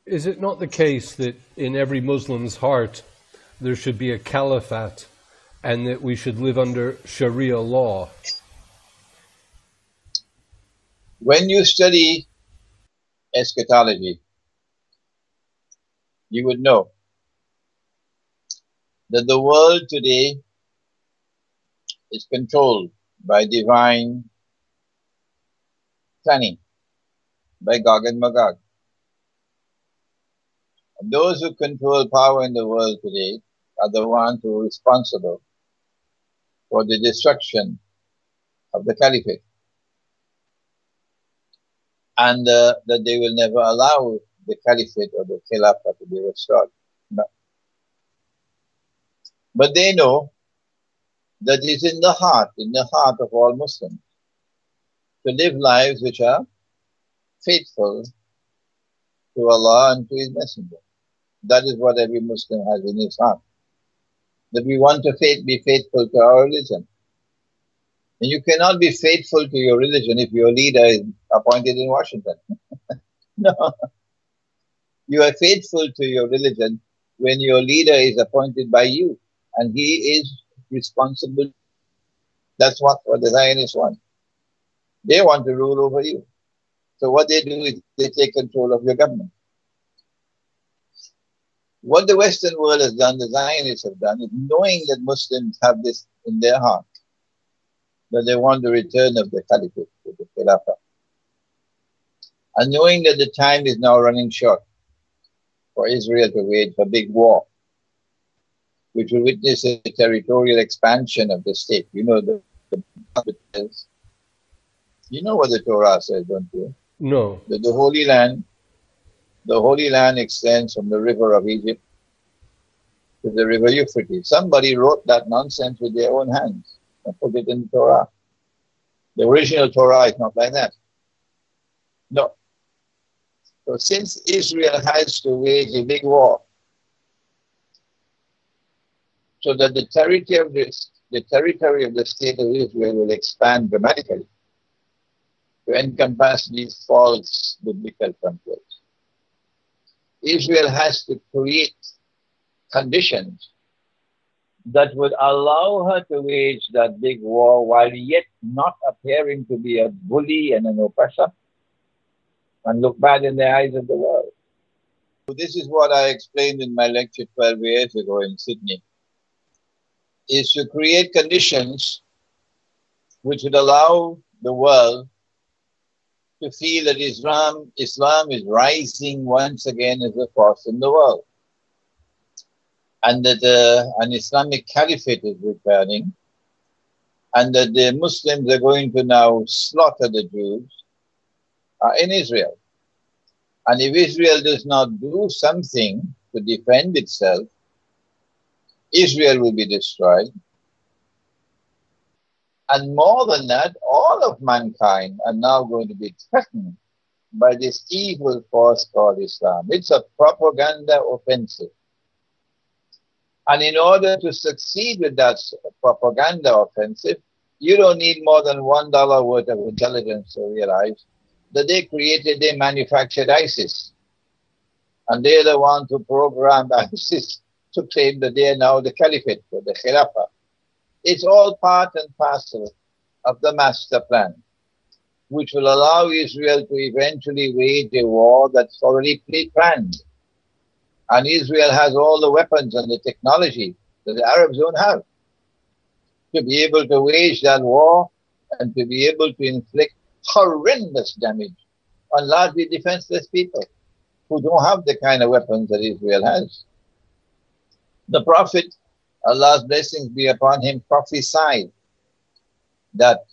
Is it not the case that in every Muslim's heart there should be a caliphate and that we should live under Sharia law? When you study eschatology, you would know that the world today is controlled by divine planning, by Gog and Magog. And those who control power in the world today are the ones who are responsible for the destruction of the caliphate. And that they will never allow the caliphate or the Khilafah to be restored. No. But they know that it's in the heart of all Muslims, to live lives which are faithful to Allah and to His Messenger. That is what every Muslim has in his heart. That we want to be faithful to our religion. And you cannot be faithful to your religion if your leader is appointed in Washington. No. You are faithful to your religion when your leader is appointed by you and he is responsible. That's what the Zionists want. They want to rule over you. So what they do is they take control of your government. What the Western world has done, the Zionists have done, is knowing that Muslims have this in their heart, that they want the return of the Caliphate, the Khilafah. And knowing that the time is now running short for Israel to wage a big war, which will witness a territorial expansion of the state. You know you know what the Torah says, don't you? No. That the Holy Land extends from the river of Egypt to the river Euphrates. Somebody wrote that nonsense with their own hands and put it in the Torah. The original Torah is not like that. No. So since Israel has to wage a big war, so that the territory of the state of Israel will expand dramatically to encompass these false biblical frontiers, Israel has to create conditions that would allow her to wage that big war while yet not appearing to be a bully and an oppressor and look bad in the eyes of the world. So this is what I explained in my lecture 12 years ago in Sydney, is to create conditions which would allow the world to feel that Islam is rising once again as a force in the world, and that an Islamic caliphate is returning, and that the Muslims are going to now slaughter the Jews in Israel. And if Israel does not do something to defend itself, Israel will be destroyed. And more than that, all of mankind are now going to be threatened by this evil force called Islam. It's a propaganda offensive. And in order to succeed with that propaganda offensive, you don't need more than $1 worth of intelligence to realize that they manufactured ISIS. And they're the ones who programmed ISIS to claim that they are now the caliphate or the Khilafah. It's all part and parcel of the master plan, which will allow Israel to eventually wage a war that's already pre-planned. And Israel has all the weapons and the technology that the Arabs don't have to be able to wage that war and to be able to inflict horrendous damage on largely defenseless people who don't have the kind of weapons that Israel has. The Prophet, Allah's blessings be upon him, prophesied that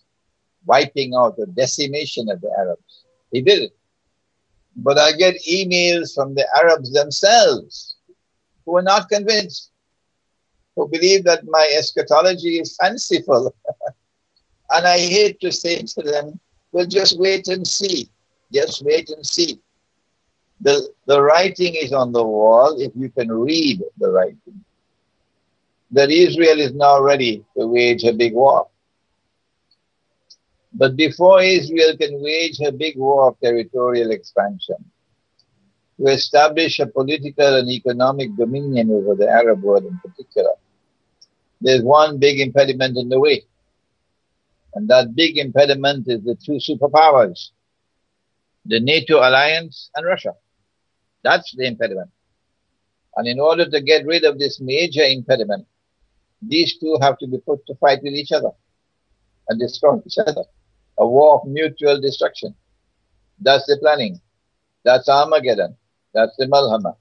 wiping out, the decimation of the Arabs. He did it. But I get emails from the Arabs themselves who are not convinced, who believe that my eschatology is fanciful. And I hate to say to them, well, just wait and see. Just wait and see. The writing is on the wall if you can read the writing. That Israel is now ready to wage a big war. But before Israel can wage a big war of territorial expansion, to establish a political and economic dominion over the Arab world in particular. There's one big impediment in the way. And that big impediment is the two superpowers, the NATO alliance and Russia. That's the impediment. And in order to get rid of this major impediment, these two have to be put to fight with each other and destroy each other. A war of mutual destruction. That's the planning. That's Armageddon. That's the Malhama.